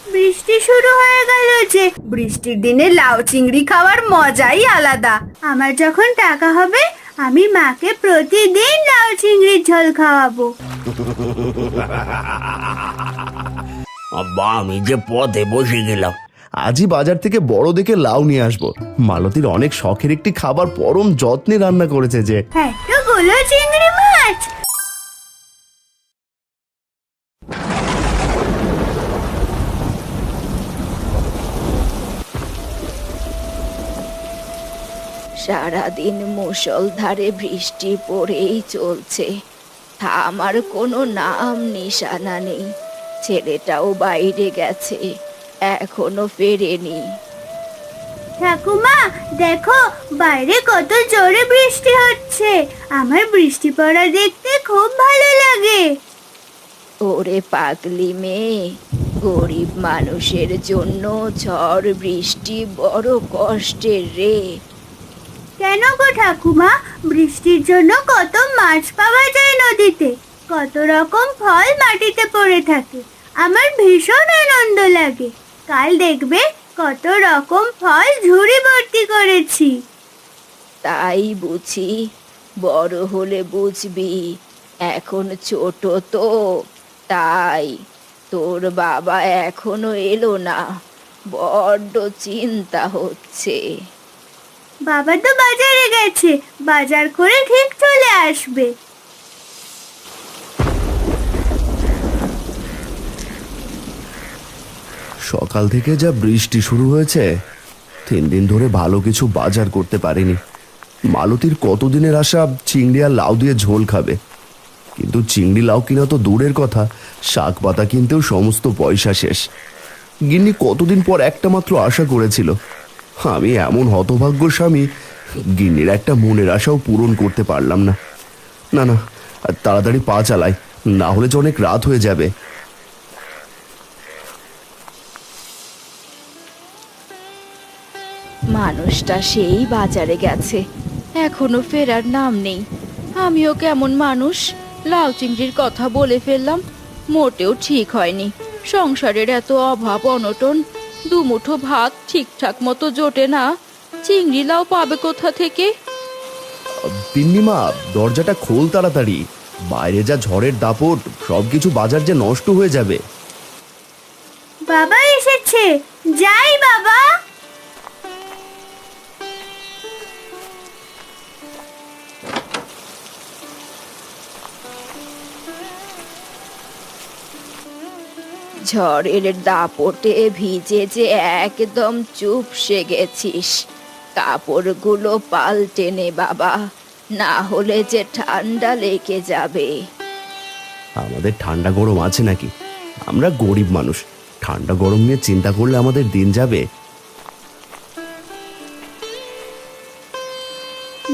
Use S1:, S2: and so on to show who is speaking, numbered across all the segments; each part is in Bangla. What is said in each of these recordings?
S1: বৃষ্টি শুরু হয়ে গেল যে। বৃষ্টির দিনে লাউ চিংড়ি খাওয়ার মজাই আলাদা। আমার যখন টাকা হবে আমি মাকে প্রতিদিন লাউ চিংড়ির ঝোল খাওয়াবো।
S2: আব্বা, আমি যে পথে বসে গেলাম।
S3: আজই বাজার থেকে বড় দেখে লাউ নিয়ে আসবো। মালতীর অনেক শখের একটি খাবার পরম যত্নে রান্না করেছে যে।
S1: এতগুলো চিংড়ি মাছ!
S4: সারাদিন মুষলধারে বৃষ্টি পড়েই চলছে, থামার কোনো নাম নিশানা নেই। ছেলেটাও বাইরে গেছে, এখনো ফেরেনি।
S1: ঠাকুমা, দেখো বাইরে কত জোরে বৃষ্টি হচ্ছে। আমার বৃষ্টি পড়া দেখতে খুব ভালো লাগে।
S4: ওরে পাগলি মেয়ে, গরিব মানুষের জন্য ঝড় বৃষ্টি বড় কষ্টের রে।
S1: কেন গো ঠাকুমা? বৃষ্টির জন্য কত মাছ পাওয়া যায় নদীতে, কত রকম ফল মাটিতে পড়ে থাকে। আমার ভীষণ আনন্দ লাগে। কাল দেখবে কত রকম ফল ঝুড়ি ভর্তি করেছি।
S4: তাই বুঝি, বড় হলে বুঝবি। এখন ছোট তো, তাই। তোর বাবা এখনো এলো না, বড্ড চিন্তা হচ্ছে।
S1: বাবা তো বাজারে গেছে, বাজার করে ঠিক চলে আসবে।
S3: সকাল থেকে যা বৃষ্টি শুরু হয়েছে, 3 দিন ধরে ভালো কিছু বাজার করতে পারিনি। মালতীর কতদিনের আশা চিংড়ি আর লাউ দিয়ে ঝোল খাবে, কিন্তু চিংড়ি লাউ কিনা তো দূরের কথা, শাক পাতা কিনতেও সমস্ত পয়সা শেষ। গিন্নি কতদিন পর একটা মাত্র আশা করেছিল। আমি এমন হতভাগ্য স্বামী, গিন্নির একটা মনের আশাও পূরণ করতে পারলাম না। না না, তাড়াতাড়ি পা চালাই, না হলে যে অনেক রাত হয়ে যাবে।
S4: মানুষটা সেই বাজারে গেছে, এখনো ফেরার নাম নেই। আমিও কেমন মানুষ, লাউ চিংড়ির কথা বলে ফেললাম। মোটেও ঠিক হয়নি। সংসারের এত অভাব অনটন, দুমুঠো ভাত ঠিকঠাক মতো জোটে না, চিংড়ি লাউ পাবে কোথা থেকে?
S3: তিন্নিমা, দরজাটা খোল তাড়াতাড়ি, বাইরে যা ঝড়ের দাপট, সবকিছু বাজার যে নষ্ট হয়ে যাবে।
S1: বাবা এসেছে, যাই বাবা।
S4: ঝড়ের দাপটে ভিজে যে একদম চুপসে গেছিস। কাপড়গুলো পাল্টে নে বাবা, না হলে যে ঠান্ডা লেগে যাবে।
S3: আমাদের ঠান্ডা গরম আছে নাকি? আমরা গরিব মানুষ, ঠান্ডা গরম নিয়ে চিন্তা করলে আমাদের দিন যাবে।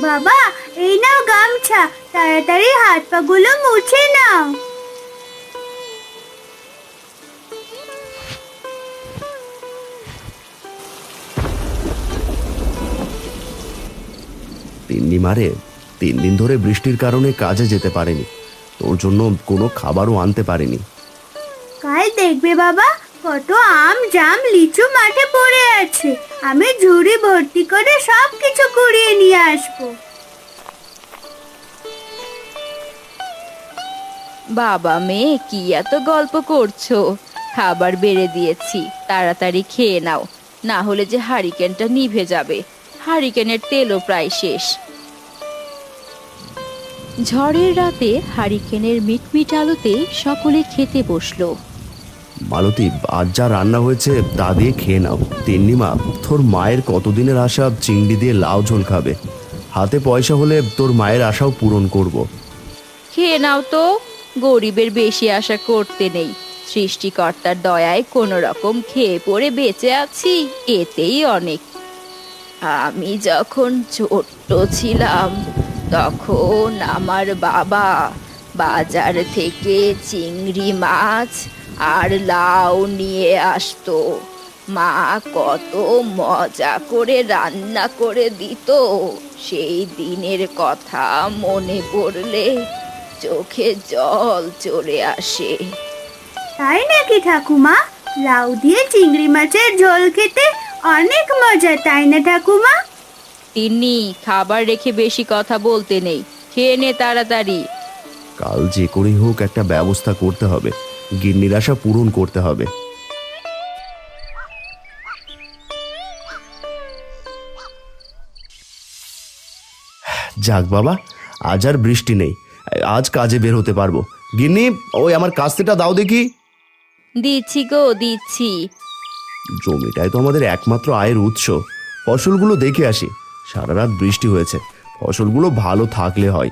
S1: বাবা, এই নাও গামছা, তাড়াতাড়ি হাত পা গুলো মুছে নাও।
S3: তিন্নিমারে, 3 দিন ধরে বৃষ্টির কারণে কাজে যেতে পারেনি, তোর জন্য কোনো খাবারও আনতে পারিনি।
S1: কাল দেখবে বাবা, কত আম জাম লিচু মাঠে পড়ে আছে। আমি ঝুড়ি ভর্তি করে সব কিছু কুড়িয়ে নিয়ে আসবো।
S4: বাবা মেয়ে কি এত গল্প করছো? খাবার বেড়ে দিয়েছি, তাড়াতাড়ি খেয়ে নাও, না হলে যে হারিকেনটা নিভে যাবে। হারিকেনের তেলও প্রায় শেষ। ঝড়ের রাতে হারিকেনের মিটমিট আলোতে সকলে খেতে বসলো।
S3: মালতী, আজ যা রান্না হয়েছে তা দিয়ে খেয়ে নাও। তিন্নিমা, তোর মায়ের কতদিনের আশা চিংড়ি দিয়ে লাউ ঝোল খাবে। হাতে পয়সা হলে তোর মায়ের আশাও পূরণ করব।
S4: খেয়ে নাও তো, গরিবের বেশি আশা করতে নেই। সৃষ্টিকর্তার দয়ায় কোনো রকম খেয়ে পড়ে বেঁচে আছি, এতেই অনেক। আমি যখন ছোট্ট ছিলাম তখন আমার বাবা বাজার থেকে চিংড়ি মাছ আর লাউ নিয়ে আসতো। মা কত মজা করে রান্না করে দিত, সেই দিনের কথা মনে পড়লে চোখে জল চলে আসে।
S1: তাই নাকি ঠাকুমা? লাউ দিয়ে চিংড়ি মাছের ঝোল খেতে অনেক মজা, তাই না ঠাকুমা?
S4: তিন্নি, খাবার রেখে বেশি কথা বলতে নেই, খেয়ে নে তাড়াতাড়ি।
S3: কাল যে করেই হোক একটা ব্যবস্থা করতে হবে, গিন্নির আশা পূরণ করতে হবে। যাক বাবা, আজ আর বৃষ্টি নেই, আজ কাজে বের হতে পারবো। গিন্নি, ওই আমার কাস্তেটা দাও দেখি।
S4: দিচ্ছি গো, দিচ্ছি।
S3: জমিটাই তো আমাদের একমাত্র আয়ের উৎস, ফসলগুলো দেখে আসি। সারা রাত বৃষ্টি হয়েছে, ফসলগুলো ভালো থাকলে হয়।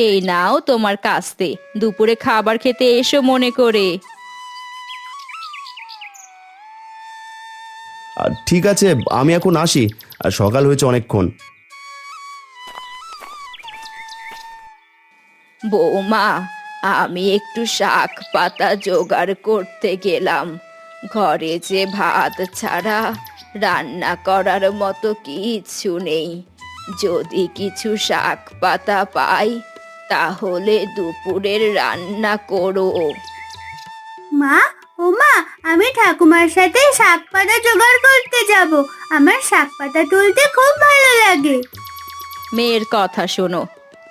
S4: এই নাও তোমার কাস্তে, দুপুরে খাবার খেতে এসো মনে করে।
S3: আর ঠিক আছে, আমি এখন আসি, আর সকাল হয়েছে অনেকক্ষণ।
S4: বৌমা, আমি একটু শাক পাতা জোগাড় করতে গেলাম। ঘরে যে ভাত ছাড়া রান্না করার মতো কিছু নেই। যদি কিছু শাক পাতা পাই তাহলে দুপুরের রান্না করো।
S1: মা, ও মা, আমি ঠাকুমার সাথে শাক পাতা জোগাড় করতে যাব। আমার শাক পাতা তুলতে খুব ভালো লাগে।
S4: মেয়ের কথা শোনো,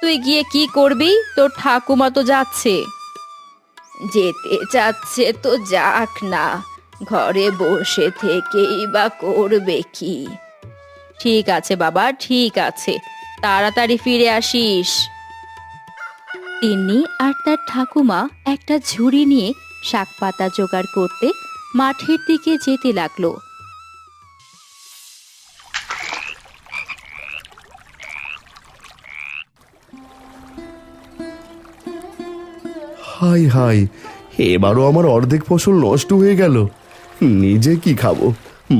S4: তুই গিয়ে কি করবি? তোর ঠাকুমা তো যাচ্ছে। যেতে যাচ্ছে তো যাক না, ঘরে বসে থেকেই বা করবে কি? ঠিক আছে বাবা, ঠিক আছে, তাড়াতাড়ি ফিরে আসিস। তিন্নি আর তার ঠাকুমা একটা ঝুড়ি নিয়ে শাক পাতা জোগাড় করতে মাঠের দিকে যেতে লাগলো।
S3: হাই হাই, এবারও আমার অর্ধেক ফসল নষ্ট হয়ে গেল। নিজে কি খাবো,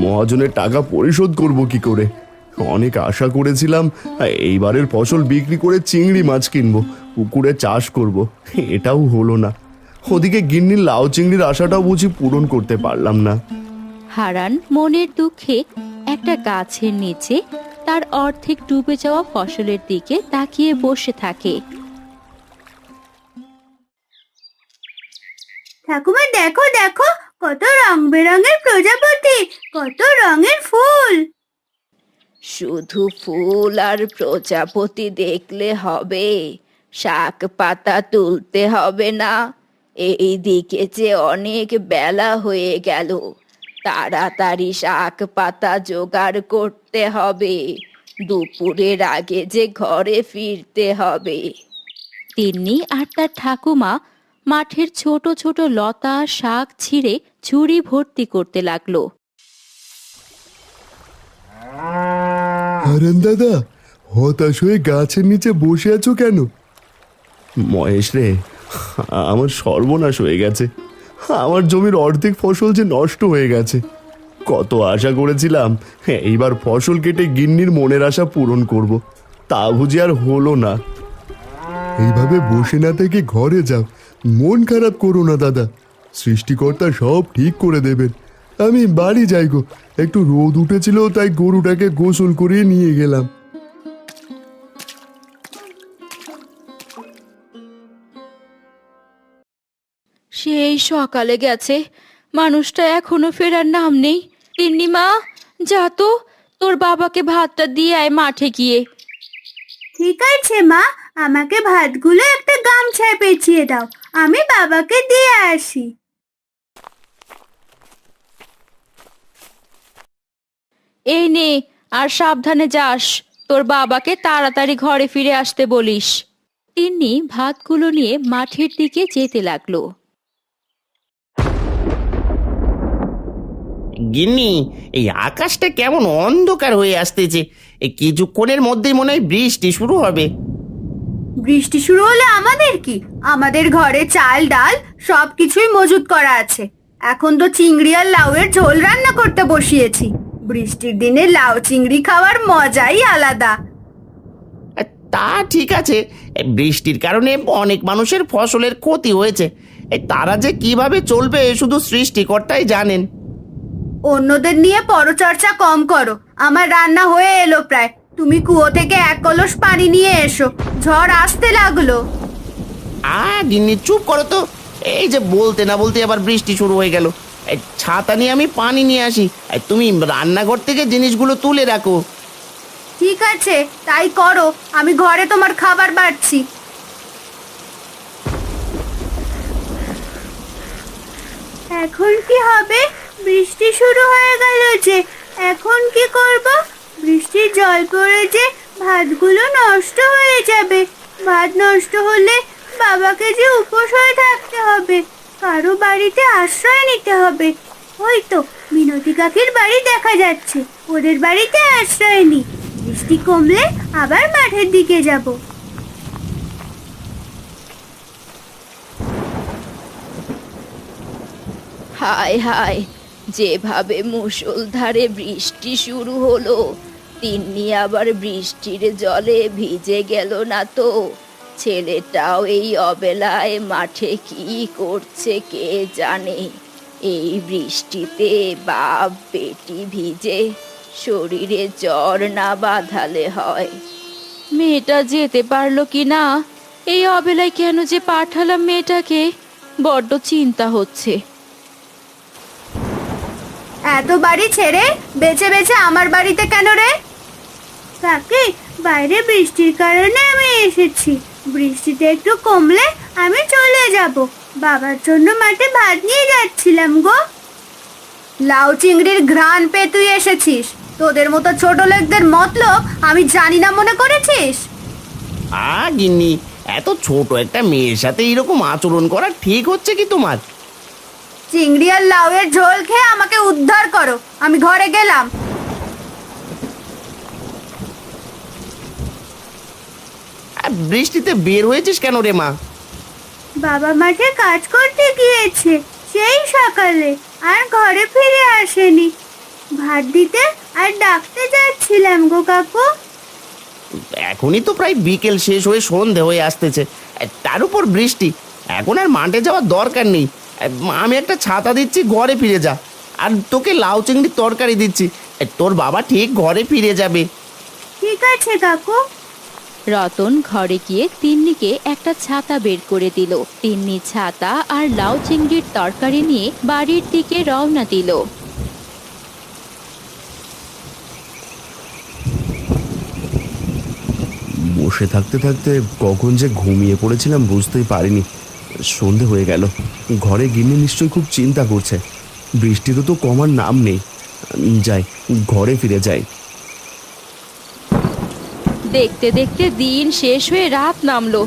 S3: মহাজনের টাকা পরিশোধ করব কি করে? অনেক আশা করেছিলাম এইবারের ফসল বিক্রি করে চিংড়ি মাছ কিনবো, পুকুরে চাষ করব, এটাও হলো না। ওদিকে গিন্নির লাউ চিংড়ির আশাটাও বুঝি পূরণ করতে পারলাম না।
S4: হারান মনের দুঃখে একটা গাছের নিচে তার অর্ধেক ডুবে যাওয়া ফসলের দিকে তাকিয়ে বসে থাকে।
S1: ঠাকুমা, দেখো দেখো, কত রং বেরঙের প্রজাপতি, কত রঙের ফুল।
S4: শুধু ফুল আর প্রজাপতি দেখলে হবে? শাক পাতা তুলতে হবে না? এই দিকে যে অনেক বেলা হয়ে গেল, তাড়াতাড়ি শাক পাতা জোগাড় করতে হবে, দুপুরের আগে যে ঘরে ফিরতে হবে। তিন্নি আর তার ঠাকুমা মাঠের ছোট ছোট লতা শাক ছিঁড়ে ঝুড়ি ভর্তি করতে লাগলো।
S3: হারান দাদা, হতাশ হয়ে গাছের নিচে বসে আছো কেন? মহেশ রে, আমার সর্বনাশ হয়ে গেছে। আমার জমির অর্ধেক ফসল যে নষ্ট হয়ে গেছে। কত আশা করেছিলাম এইবার ফসল কেটে গিন্নির মনের আশা পূরণ করব, তা বুঝি আর হলো না। এইভাবে বসে না থেকে ঘরে যাও, মন খারাপ করো না দাদা, সৃষ্টিকর্তা সব ঠিক করে দেবেন। আমি বাড়ি যাই গো, একটু রোদ উঠেছিল তাই গরুটাকে গোসল করিয়ে নিয়ে গেলাম।
S4: সেই সকালে গেছে, মানুষটা এখনো ফেরার নাম নেই। তিন্নি মা, যা তো, তোর বাবাকে ভাতটা দিয়ে আয় মাঠে গিয়ে।
S1: ঠিক আছে মা, আমাকে ভাতগুলো একটা গামছায় পেঁচিয়ে দাও, আমি বাবাকে দিয়ে আসি।
S4: এই নে, আর সাবধানে যাস, তোর বাবাকে তাড়াতাড়ি ঘরে ফিরে আসতে বলিস। তিন্নি ভাতগুলো নিয়ে মাঠের দিকে যেতে লাগলো।
S2: গিন্নি, এই আকাশটা কেমন অন্ধকার হয়ে আসতেছে, এই কিছুক্ষণের মধ্যেই মনে হয় বৃষ্টি শুরু হবে।
S1: বৃষ্টি শুরু হলে আমাদের কি? আমাদের ঘরে চাল ডাল সবকিছুই মজুত করা আছে। এখন তো চিংড়ি আর লাউয়ের ঝোল রান্না করতে বসিয়েছি। বৃষ্টির দিনে লাউ চিংড়ি খাওয়ার মজাই আলাদা।
S2: তা ঠিক আছে, এই বৃষ্টির কারণে অনেক মানুষের ফসলের ক্ষতি হয়েছে, এই তারা যে কিভাবে চলবে শুধু সৃষ্টিকর্তাই জানেন।
S1: অন্যদের নিয়ে পরচর্চা কম করো, আমার রান্না হয়ে এলো প্রায়। তুমি কুয়ো থেকে এক কলস পানি নিয়ে এসো, ঝড় আসতে লাগলো।
S2: গিন্নি চুপ করো তো, এই যে বলতে না বলতে আবার বৃষ্টি শুরু হয়ে গেল। এই ছাতা নিয়ে আমি পানি নিয়ে আসি, এই তুমি রান্নাঘর থেকে জিনিসগুলো তুলে রাখো।
S1: ঠিক আছে, তাই করো। আমি ঘরে তোমার খাবার বাড়ছি। এখন কি হবে? বৃষ্টি শুরু হয়ে গেল যে, এখন কি করব? বৃষ্টির জল পড়ে যে ভাতগুলো নষ্ট হয়ে যাবে। ভাত নষ্ট হলে বাবাকে যে উপোস হয়ে থাকতে হবে, কারো বাড়িতে আশ্রয় নিতে হবে। ওই তো মিনতি কাকির বাড়ি দেখা যাচ্ছে, ওদের বাড়িতে আশ্রয় নিই। বৃষ্টি কমলে আবার মাঠের দিকে যাব।
S4: হায় হায়, যেভাবে মুষলধারে বৃষ্টি শুরু হলো, তিন্নি আবার বৃষ্টির জলে ভিজে গেল না তো? ছেলেটাও এই অবেলায় মাঠে কি করছে কে জানে। এই বৃষ্টিতে বাপ বেটি ভিজে, শরীরে জ্বর না বাঁধালে হয়। মেয়েটা যেতে পারলো কি না, এই অবেলায় কেন যে পাঠালাম মেয়েটাকে, বড্ড চিন্তা হচ্ছে।
S1: এত বাড়ি ছেড়ে বেছে বেছে আমার বাড়িতে কেন রে? কাকি, বাইরে বৃষ্টির কারণে আমি এসেছি। বৃষ্টিতে একটু কমলে আমি চলে যাব। বাবার জন্য মাঠে ভাত নিয়ে যাচ্ছিলাম গো। লাউ চিংড়ির ঘ্রাণ পেয়ে তুই এসেছিস? তোদের মতো ছোট লোকদের মতলব আমি জানি না মনে করেছিস?
S2: গিন্নি, এত ছোট একটা মেয়ের সাথে এরকম আচরণ করা ঠিক হচ্ছে কি তোমার?
S1: চিংড়ি আর লাউয়ের ঝোল খেয়ে আমাকে উদ্ধার করো, আমি ঘরে গেলাম।
S2: বৃষ্টিতে বের হয়েছিস কেন রে মা?
S1: বাবা মাঠে কাজ করতে গিয়েছে সেই সকালে, আর ঘরে ফিরে আসেনি। ভাত দিতে আর ডাকতে যাচ্ছিলাম গো কাকু।
S2: এখনই তো প্রায় বিকেল শেষ হয়ে সন্ধে হয়ে আসতেছে, তার উপর বৃষ্টি। এখন আর মাঠে যাওয়ার দরকার নেই। আমি একটা ছাতা দিচ্ছি, ঘরে ফিরে যা। আর তোকে লাউ চিংড়ির তরকারি দিচ্ছি, তোর বাবা ঠিক ঘরে ফিরে যাবে।
S1: ঠিক আছে কাকু।
S4: রতন ঘরে গিয়ে তিন্নিকে একটা ছাতা বের করে দিল। তিন্নি ছাতা আর লাউ চিংড়ির তরকারি নিয়ে বাড়ির দিকে রওনা দিল।
S3: বসে থাকতে থাকতে কখন যে ঘুমিয়ে পড়েছিলাম বুঝতেই পারিনি। সন্ধে হয়ে গেল। ঘরে গিন্নি নিশ্চয়ই খুব চিন্তা করছে। বৃষ্টিতে তো কমার নাম নেই। যাই, ঘরে ফিরে যাই।
S4: দেখতে দেখতে দিন শেষ হয়ে রাত নামলো,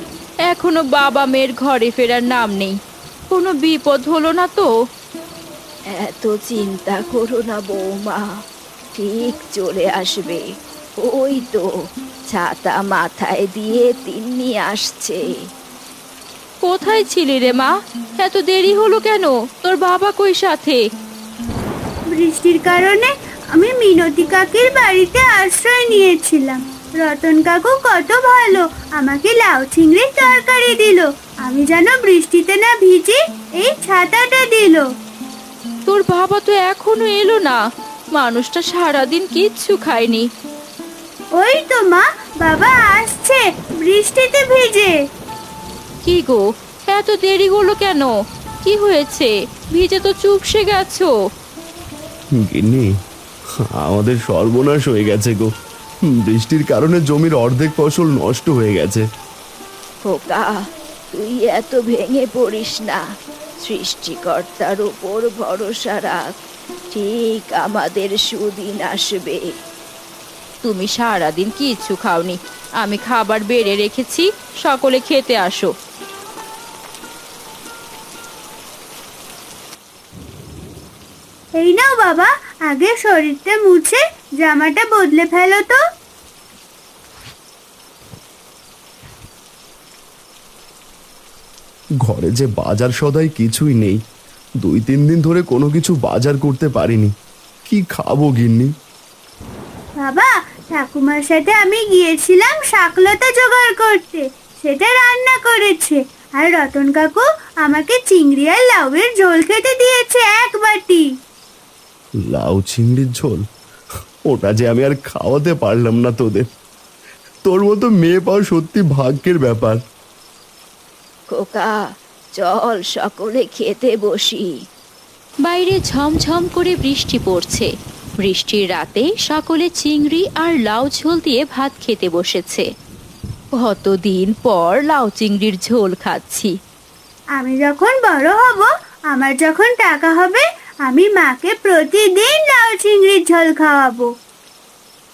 S4: এখনো বাবা মেয়ের ঘরে ফেরার নাম নেই। কোনো বিপদ হলো না তো? এত চিন্তা করো না বৌমা, ঠিক চলে আসবে। ওই তো ছাতা মাথায় দিয়ে তিন্নি আসছে। কোথায় ছিলি রে মা? এত দেরি হলো কেন? তোর বাবা কই সাথে?
S1: বৃষ্টির কারণে আমি মিনতি কাকির বাড়িতে আশ্রয় নিয়েছিলাম। রতন কাকু কত ভালো, আমাকে লাউ চিংড়ির তরকারি দিল। আমি যেন বৃষ্টিতে না ভিজি এই ছাতাটা দিল।
S4: তোর বাবা তো এখনো এলো না, মানুষটা সারাদিন কিচ্ছু খায়নি।
S1: ওই তো মা, বাবা আসছে বৃষ্টিতে ভিজে।
S4: কি গো, এত দেরি হলো কেন? কি হয়েছে? ভিজে তো চুপসে গেছো।
S3: গিন্নি, আমাদের সর্বনাশ হয়ে গেছে গো। বৃষ্টির কারণে জমির অর্ধেক ফসল নষ্ট হয়ে গেছে।
S4: খোকা, তুই এত ভেঙে পড়িস না। সৃষ্টিকর্তার উপর ভরসা রাখ, ঠিক আমাদের সুদিন আসবে। তুমি সারাদিন কিচ্ছু খাওনি, আমি খাবার বেড়ে রেখেছি, সকলে খেতে আসো।
S1: এই নাও বাবা, আগে শরীরটা মুছে জামাটা বদলে ফেলো তো।
S3: ঘরে যে বাজার সদাই কিছুই নেই। 2-3 দিন ধরে কোনো কিছু বাজার করতে পারিনি। কি খাবো গিন্নি?
S1: বাবা, ঠাকুমার সাথে আমি গিয়েছিলাম শাকলতা জোগাড় করতে, সেটা রান্না করেছে। আর রতন কাকু আমাকে চিংড়ি আর লাউয়ের ঝোল খেতে দিয়েছে 1 বাটি।
S3: লাউ চিংড়ির ঝোল? ওটা যে আমি আর খাওয়াতে পারলাম না তোদের। তোর মতো মেয়ে পাওয়া সত্যি ভাগ্যের ব্যাপার।
S4: খোকা, চল সকলে খেতে বসি। বাইরে ঝমঝম করে বৃষ্টি পড়ছে। বৃষ্টির রাতে সকলে চিংড়ি আর লাউ ঝোল দিয়ে ভাত খেতে বসেছে। কতদিন পর লাউ চিংড়ির ঝোল খাচ্ছি।
S1: আমি যখন বড় হব, আমার যখন টাকা হবে, আমি মাকে প্রতিদিন লাউ চিংড়ির ঝোল খাওয়াবো।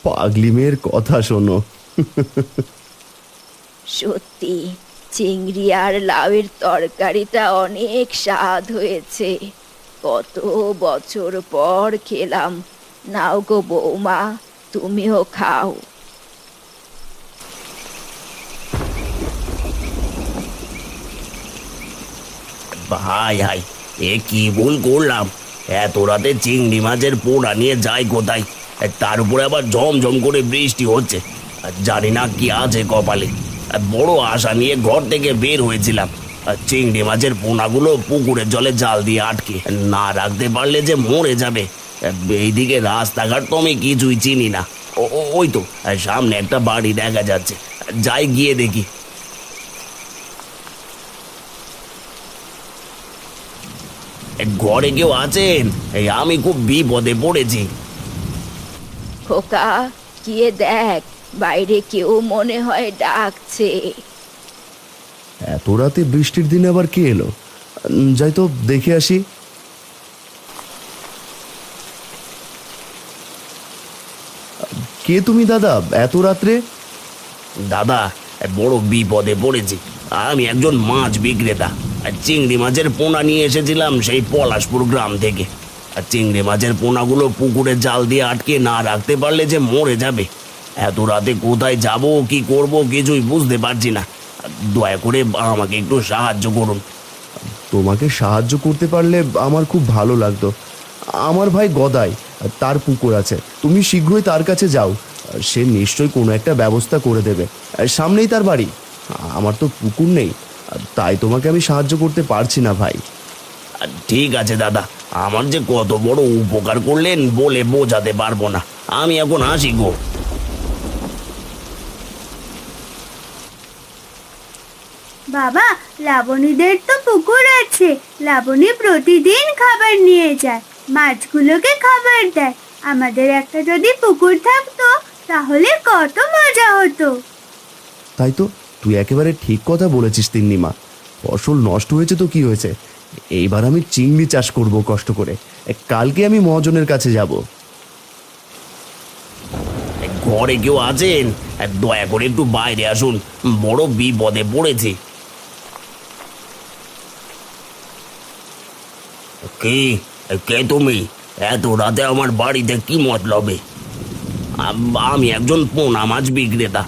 S3: পাগলি মেয়ের কথা শোনো।
S4: সত্যি চিংড়ি আর লাউয়ের তরকারিটা অনেক স্বাদ হয়েছে। কত বছর পর খেলাম। নাও গো বৌমা, তুমিও খাও।
S2: হাই হাই, এ কি ভুল করলাম! এত রাতে চিংড়ি মাছের পোড়া নিয়ে যাই কোথায়? তার উপরে আবার ঝমঝম করে বৃষ্টি হচ্ছে। জানি না কি আছে কপালে। বড় আশা নিয়ে ঘর থেকে বের হয়েছিলাম। চিংড়ি মাছের পোনাগুলো পুকুরের জলে জাল দিয়ে আটকে না রাখতে পারলে যে মরে যাবে। এইদিকে রাস্তাঘাট তো আমি কিছুই চিনি না। ওই তো সামনে একটা বাড়ি দেখা যাচ্ছে, যাই গিয়ে দেখি। ঘরে কেউ আছেন? এই আমি খুব বিপদে পড়েছি।
S4: খোকা, গিয়ে দেখ, বাইরে কেউ মনে হয় ডাকছে।
S3: এত রাতে বৃষ্টির দিনে আবার কে এলো? যাই তো দেখে আসি। কে তুমি দাদা, এত রাত্রে?
S2: দাদা, বড় বিপদে পড়েছি। আমি একজন মাছ বিক্রেতা। আর চিংড়ি মাছের পোনা নিয়ে এসেছিলাম সেই পলাশপুর গ্রাম থেকে। আর চিংড়ি মাছের পোনাগুলো পুকুরে জাল দিয়ে আটকে না রাখতে পারলে যে মরে যাবে। এত রাতে কোথায় যাব, কি করব, কিছুই বুঝতে পারছি না। দয়া করে আমাকে একটু সাহায্য করুন।
S3: তোমাকে সাহায্য করতে পারলে আমার খুব ভালো লাগতো। আমার ভাই গদাই, তার পুকুর আছে, তুমি শীঘ্রই তার কাছে যাও। সে নিশ্চয়ই কোনো একটা ব্যবস্থা করে দেবে। সামনেই তার বাড়ি। আমার তো পুকুর নেই, তাই তোমাকে আমি সাহায্য করতে পারছি না ভাই।
S2: ঠিক আছে দাদা, আমার যে কত বড় উপকার করলেন বলে বোঝাতে পারবো না। আমি এখন আসি গো।
S1: বাবা, লাবণীদের তো পুকুর আছে। লাবণী প্রতিদিন খাবার নিয়ে যায়, মাছগুলোকে খাবার দেয়। আমাদের একটা যদি পুকুর থাকতো তাহলে কত মজা হতো।
S3: তাই তো, তুই একেবারে ঠিক কথা বলেছিস তিন্নিমা। ফসল নষ্ট হয়েছে তো কি হয়েছে, এইবার আমি চিংড়ি চাষ করব কষ্ট করে। কালকে আমি মহাজনের কাছে যাব।
S2: ঘরে কেউ আছেন? দয়া করে একটু বাইরে আসুন, বড় বিপদে পড়েছি। কে কে তুমি? এত রাতে আমার বাড়িতে কি মতলবে? আমি একজন পোনা মাছ বিক্রেতা।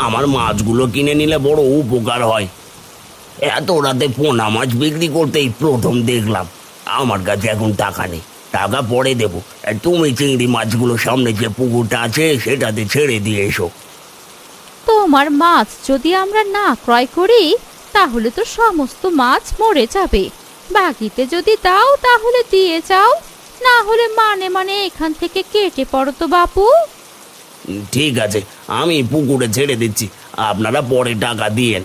S2: আমার মাছগুলো কিনে নিলে বড় উপকার হয়। এত রাতে পোনা মাছ বিক্রি করতেই প্রথম দেখলাম। আমার কাছে এখন টাকা নেই, টাকা পরে দেবো। তুমি চিংড়ি মাছগুলো সামনে যে পুকুরটা আছে সেটাতে ছেড়ে দিয়ে এসো।
S4: তোমার মাছ যদি আমরা না ক্রয় করি তাহলে তো সমস্ত মাছ মরে যাবে। বাকিতে যদি দাও তাহলে দিয়ে যাও, না হলে মানে মানে এখান থেকে কেটে পড়ো তো বাপু।
S2: ঠিক আছে, আমি পুকুরে ছেড়ে দিচ্ছি, আপনারা পরে টাকা দিয়েন।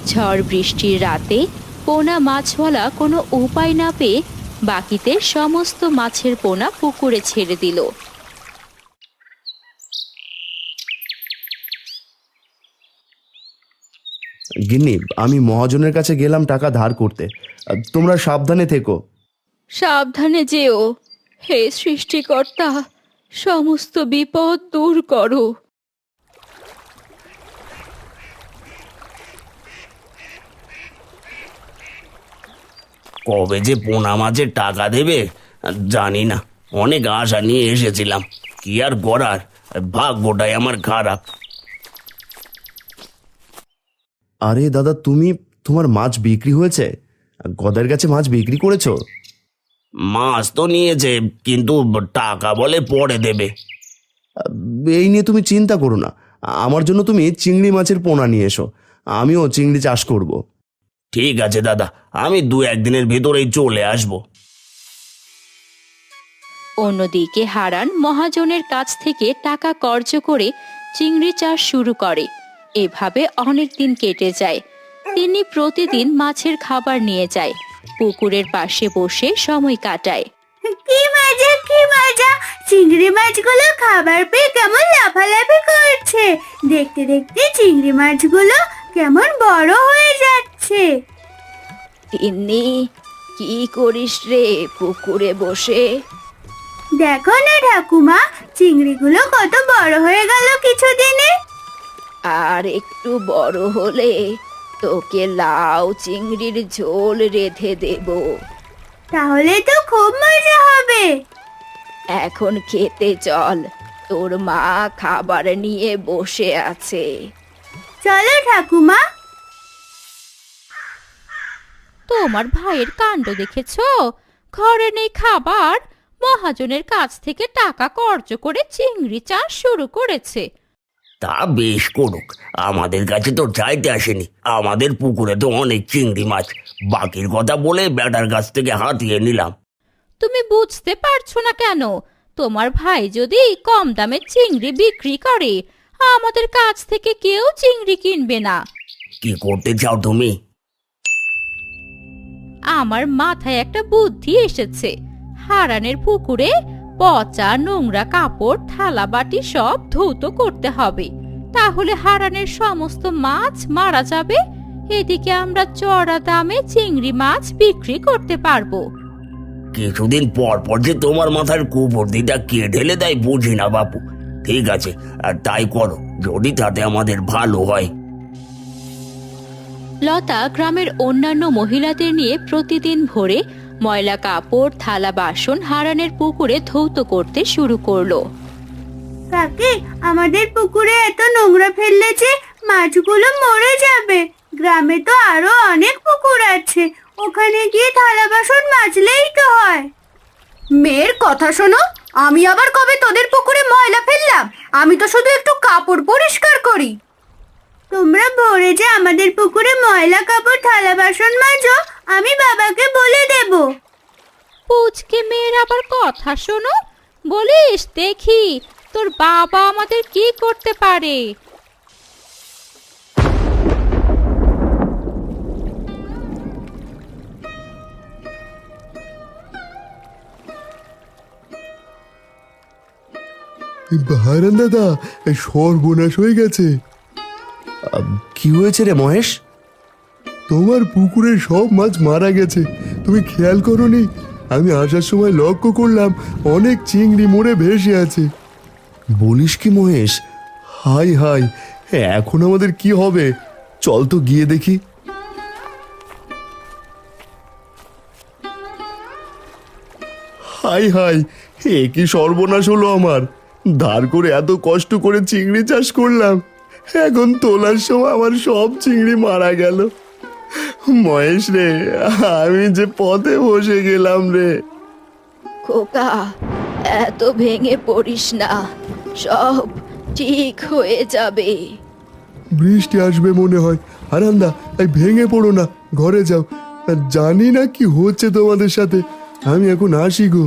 S4: ঝড় বৃষ্টির রাতে পোনা মাছওয়ালা কোনো উপায় না পেয়ে বাকিতে সমস্ত মাছের পোনা পুকুরে ছেড়ে দিল।
S3: গিন্নি, আমি মহাজনের কাছে গেলাম টাকা ধার করতে। তোমরা সাবধানে থেকো।
S4: সাবধানে যেও। হে সৃষ্টিকর্তা, সমস্ত বিপদ দূর করো।
S2: কবে যে পোনা মাছের টাকা দেবে জানি না। অনেক আশা নিয়ে এসেছিলাম, কি আর করার, ভাগ্যটাই আমার খারাপ।
S3: আরে দাদা, তোমার মাছ বিক্রি হয়েছে? গদার কাছে মাছ বিক্রি করেছো?
S2: মাছ তো নিয়েছে, কিন্তু টাকা বলে পরে দেবে।
S3: এই নিয়ে তুমি চিন্তা করো না, আমার জন্য তুমি চিংড়ি মাছের পোনা নিয়ে এসো, আমিও চিংড়ি চাষ করব।
S2: ঠিক আছে দাদা, আমি 2-1 দিনের ভেতরেই চলে আসব।
S4: অন্যদিকে হারান মহাজনের কাছ থেকে টাকা কর্জ করে চিংড়ি চাষ শুরু করে। এভাবে অনেক দিন কেটে যায়। তিনি প্রতিদিন মাছের খাবার নিয়ে যায়, পুকুরের পাশে বসে সময় কাটায়।
S1: কি মজা কি মজা! চিংড়ি মাছগুলো খাবার পেয়ে কেমন লাফালাফি করছে। দেখতে দেখতে চিংড়ি মাছগুলো কেমন বড় হয়ে যাচ্ছে।
S4: তিন্নি, কি করিস রে পুকুরে বসে?
S1: দেখো না ঠাকুমা, চিংড়িগুলো কত বড় হয়ে গেল কিছুদিনে।
S4: আর একটু বড় হলে তোকে লাউ চিংড়ির ঝোল রেঁধে দেব।
S1: তাহলে তো খুব মজা হবে।
S4: এখন খেতে চল, তোর মা খাবার নিয়ে বসে আছে।
S1: চলো ঠাকুমা।
S4: তোমার ভাইয়ের কাণ্ড দেখেছো? ঘরে নেই খাবার, মহাজনের কাছ থেকে টাকা কর্জ করে চিংড়ি চাষ শুরু করেছে।
S5: তা বেশ করুক, আমাদের কাছে তো চাইতে আসেনি। আমাদের পুকুরে তো অনেক চিংড়ি মাছ, বাকির কথা বলে বেটার কাছ থেকে হাতিয়ে নিলাম।
S4: তুমি বুঝতে পারছো না কেন? তোমার ভাই যদি কম দামে চিংড়ি বিক্রি করে, আমাদের কাছ থেকে কেউ চিংড়ি কিনবে না।
S5: কি করতে চাও তুমি?
S4: আমার মাথায় একটা বুদ্ধি এসেছে। হারানের পুকুরে পচা নোংরা কাপড় থালা বাটি সব ধৌত করতে হবে, তাহলে হারানের সমস্ত মাছ মারা যাবে। এদিকে আমরা চড়া দামে চিংড়ি মাছ বিক্রি করতে পারবো।
S5: কিছুদিন পর পর যে তোমার মাথার কুবুদ্ধিটা কে ঢেলে দেয় বুঝি না বাপু। ঠিক আছে, আর তাই করো, যদি তাতে আমাদের ভালো হয়।
S4: লতা গ্রামের অন্যান্য মহিলাদের নিয়ে প্রতিদিন ভোরে ময়লা কাপড় থালা বাসন হারানের পুকুরে ধৌত করতে শুরু করলো।
S1: কাকি, আমাদের পুকুরে এত নোংরা ফেললে যে মাছগুলো মরে যাবে। গ্রামে তো আরো অনেক পুকুর আছে, ওখানে গিয়ে থালা বাসন মাজলেই তো হয়।
S6: মেয়ের কথা শোনো, আমি আবার কবে তোদের পুকুরে ময়লা ফেললাম? আমি তো শুধু একটু কাপড় পরিষ্কার করি।
S1: তোমরা ভোরে যে আমাদের পুকুরে ময়লা কাপড় থালা বাসন মাজো, আমি বাবাকে বলে দেব।
S4: পুচকে মেয়ের আবার কথা শোনো বলিস? দেখি তোর বাবা আমাদের কি করতে পারে।
S3: হারান দাদা, সর্বনাশ হয়ে গেছে। কি হয়েছে রে মহেশ? তোমার পুকুরে সব মাছ মারা গেছে, তুমি খেয়াল করোনি? আমি আসার সময় লক্ষ্য করলাম অনেক চিংড়ি মরে ভেসে আছে। বলিস কি মহেশ? হাই হাই, এখন আমাদের কি হবে? চল তো গিয়ে দেখি। হাই হাই, এ কি সর্বনাশ হলো আমার! ধার করে এত কষ্ট করে চিংড়ি চাষ করলাম, এখন তোলার সময় আমার সব চিংড়ি মারা গেল। মহেশ রে, আমি যে পথে বসে গেলাম রে।
S4: খোকা, এত ভেঙে পড়িস না, সব ঠিক হয়ে যাবে।
S3: বৃষ্টি আসবে মনে হয়। হারান্দা, এই ভেঙে পড়ো না, ঘরে যাও। আর জানি না কি হচ্ছে তোমাদের সাথে, আমি এখন আসি গো।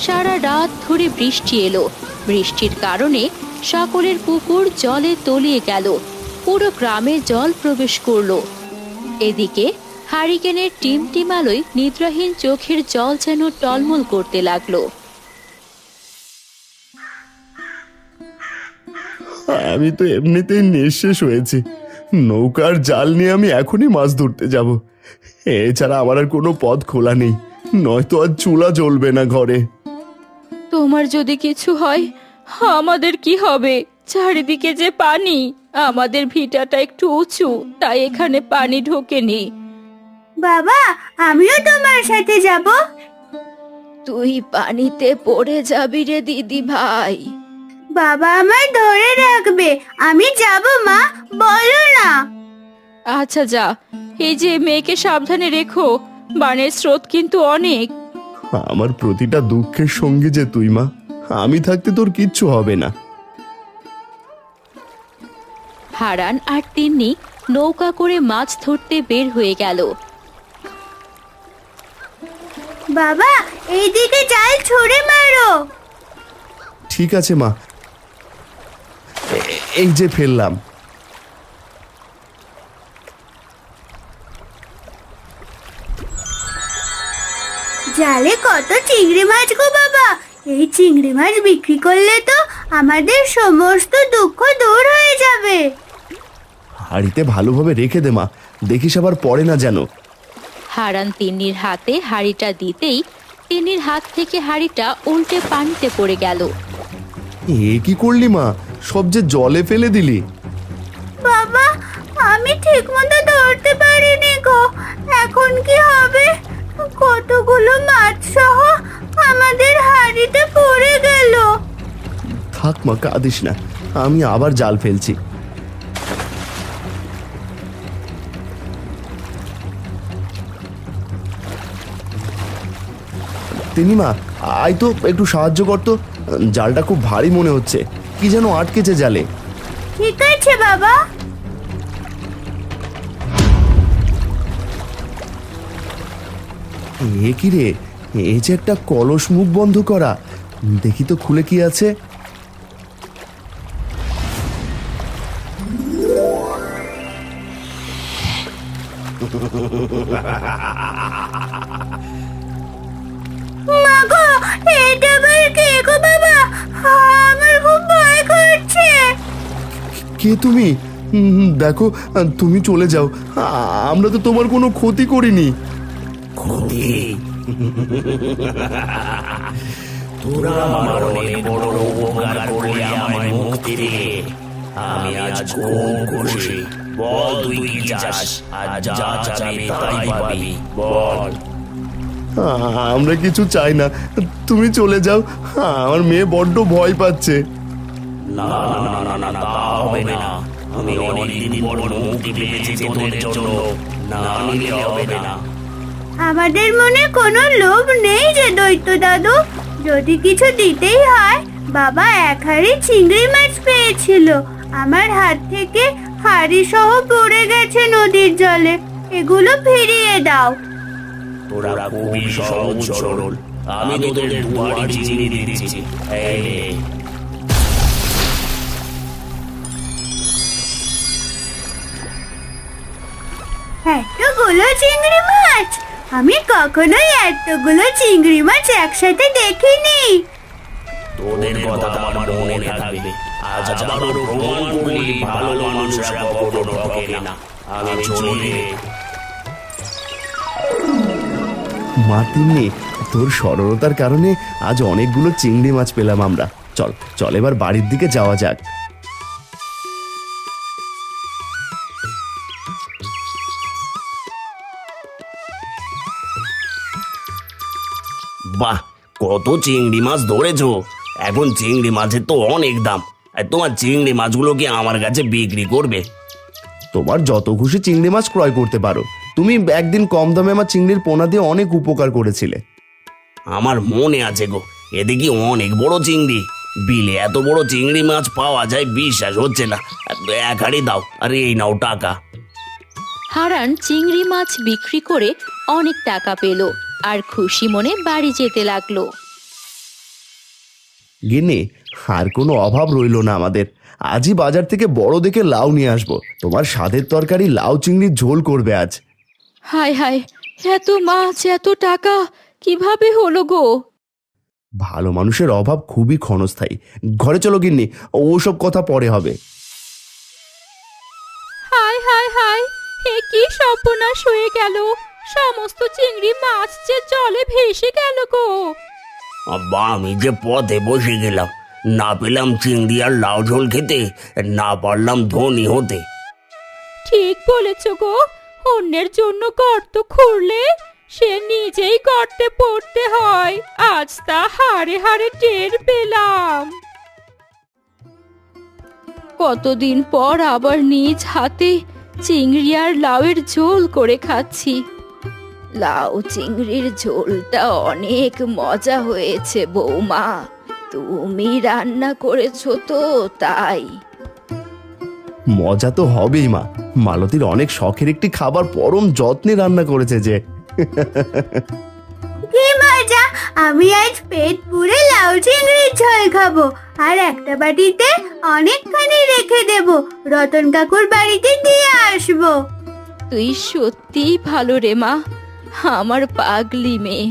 S4: সারা রাত ধরে বৃষ্টি এলো। বৃষ্টির কারণে সকলের পুকুর জলে তলিয়ে গেল, পুরো গ্রামে জল প্রবেশ করলো। এদিকে হারিকেনের টিমটিম আলোয় নিদ্রাহীন চোখের জল যেন টলমল করতে লাগলো।
S3: আমি তো এমনিতেই নিঃশেষ হয়েছি। নৌকার জাল নিয়ে আমি এখনই মাছ ধরতে যাব। এছাড়া আমার আর কোনো পথ খোলা নেই, নয়তো আর চুলা জ্বলবে না ঘরে।
S4: তোমার যদি কিছু হয় আমাদের কি হবে? চারিদিকে যে পানি, আমাদের ভিটাটা একটু উঁচু, তাই এখানে পানি ঢোকেনি।
S1: বাবা, আমিও তোমার সাথে যাব।
S4: তুই পানিতে পড়ে যাবি রে দিদি ভাই।
S1: বাবা আমায় ধরে রাখবে, আমি যাব মা, বলো না।
S4: আচ্ছা যা, এই যে মেয়েকে সাবধানে রেখো, বানের স্রোত কিন্তু অনেক।
S3: আমার প্রতিটা দুঃখের সঙ্গী যে তুই মা, আমি থাকতে তোর কিচ্ছু হবে না।
S4: হারান আর তিন্নি নৌকা করে মাছ ধরতে বের হয়ে গেল।
S1: বাবা, এইদিকে জাল ছুঁড়ে মারো।
S3: ঠিক আছে মা, এই যে ফেললাম।
S1: জালে কত চিংড়ি মাছ গো বাবা! এই চিংড়ি মাছ বিক্রি করলে তো আমাদের সমস্ত দুঃখ দূর হয়ে যাবে।
S3: হাঁড়িতে ভালোভাবে রেখে দে মা, দেখিস আবার পড়ে না যেন।
S4: হারান তিন্নির হাতে হাঁড়িটা দিতেই তিন্নির হাত থেকে হাঁড়িটা উল্টে পানিতে পড়ে গেল।
S3: এ কি করলি মা, সব যে জলে ফেলে দিলি।
S1: বাবা, আমি ঠিক মতো ধরতে পারিনি গো। এখন কি হবে? কতগুলো মাছ সহ আমাদের হাঁড়িতে পড়ে গেল।
S3: থাক মা, কাঁদিস না, আমি আবার জাল ফেলছি। তিনি মা, আয় তো একটু সাহায্য করতো, জালটা খুব ভারী মনে হচ্ছে, কি যেন আটকেছে জালে।
S1: ঠিক আছে বাবা।
S3: এ কি রে, এই যে একটা কলস মুখ বন্ধ করা, দেখি তো খুলে কি আছে।
S1: মা গো, এটা আবার কে গো বাবা? আমার খুব ভয় করছে।
S3: কে তুমি? দেখো, তুমি চলে যাও, আমরা তো তোমার কোনো ক্ষতি করিনি।
S5: ক্ষতি? তোরা আমার অনেক বড় উপকার করলে আমায় মুক্তি দিয়ে। আমি আজ খুব খুশি। বল তুই কি চাস? আজ যা চাবি তাই পাবি, বল।
S3: আমরা কিছু চাই না, তুমি চলে যাও, আমার মেয়ে বড্ড ভয় পাচ্ছে।
S5: না না না না না, তা হবে না। আমি অনেকদিন পর মুক্তি পেয়েছি তোদের জন্য, না নিলে হবে না।
S1: আমাদের মনে কোনো লোভ নেই যে দৈত্য দাদু। যদি কিছু দিতেই হয়, বাবা এক হাঁড়ি চিংড়ি মাছ পেয়েছিল, আমার হাত থেকে হাঁড়ি সহ পড়ে গেছে নদীর জলে। এগুলো ফিরিয়ে দাও।
S5: তোরা খুবই সহজ সরল, আমি তোদের দুয়ারি চিনি দিচ্ছি। এই নে।
S1: এতগুলো চিংড়ি মাছ! আমি কখনোই এতগুলো চিংড়ি মাছ একসাথে দেখিনি।
S5: তোদের কথা আমার মনে থাকবে। আজ আবারও প্রমাণ করলি ভালো মানুষরা কখনো ঠকে না। আমি চলি।
S3: মা তিন্নি, তোর সরলতার কারণে আজ অনেকগুলো চিংড়ি মাছ পেলাম আমরা। চল চল, এবার বাড়ির দিকে যাওয়া যাক।
S5: বাহ, কত চিংড়ি মাছ ধরেছো! এখন চিংড়ি মাছের তো অনেক দাম। আর তোমার চিংড়ি মাছগুলো কি আমার কাছে বিক্রি করবে?
S3: তোমার যত খুশি চিংড়ি মাছ ক্রয় করতে পারো। তুমি একদিন কম দামে আমার চিংড়ির পোনা দিয়ে অনেক উপকার করেছিলে।
S5: আমার মনে আছে গো, এদিকে অনেক বড় চিংড়ি। বিলে এত বড় চিংড়ি মাছ পাওয়া যায়, বিশ্বাস হচ্ছে না। এক হাঁড়ি দাও, আর এই নাও টাকা।
S4: হারান চিংড়ি মাছ বিক্রি করে অনেক টাকা পেল আর খুশি মনে বাড়ি যেতে লাগলো।
S3: গিন্নি, আর কোনো অভাব রইল না আমাদের। আজই বাজার থেকে বড় দেখে লাউ নিয়ে আসবো, তোমার স্বাদের তরকারি লাউ চিংড়ির ঝোল করবে আজ।
S4: হায় হায়, এত মাছ এত টাকা কিভাবে হলো গো?
S3: ভালো মানুষের অভাব খুবই ক্ষণস্থায়ী। ঘরে চলো গিন্নি, ওসব কথা পরে হবে।
S4: হায় হায় হায়, এ কি সর্বনাশ হয়ে গেল! সমস্ত চিংড়ি মাছ যে জলে ভেসে গেল গো।
S5: আব্বা, আমি যে পথে বসে গেলাম, না পেলাম চিংড়ি আর লাউ ঝোল খেতে, না পারলাম ধনী হতে।
S4: ঠিক বলেছ গো, অন্যের জন্য গর্ত খুঁড়লে সে নিজেই গর্তে পড়তে হয়। আজ তা হাড়ে হাড়ে টের পেলাম। কতদিন পর আবার নিজ হাতে চিংড়ি আর লাউয়ের ঝোল করে খাচ্ছি। লাউ চিংড়ির ঝোলটা অনেক মজা হয়েছে বৌমা, তুমি রান্না করেছো তো তাই।
S3: মজা তো হবেই মা, মালতীর অনেক শখের একটি খাবার পরম যত্নে রান্না করেছে যে।
S1: কি মজা! আমি আজ পেট পুরে লাউ চিংড়ির ঝোল খাবো, আর একটা বাটিতে অনেকখানি রেখে দেব, রতন কাকুর বাড়িতে দিয়ে আসবো।
S4: তুই সত্যিই ভালো রে মা, আমার পাগলি মেয়ে।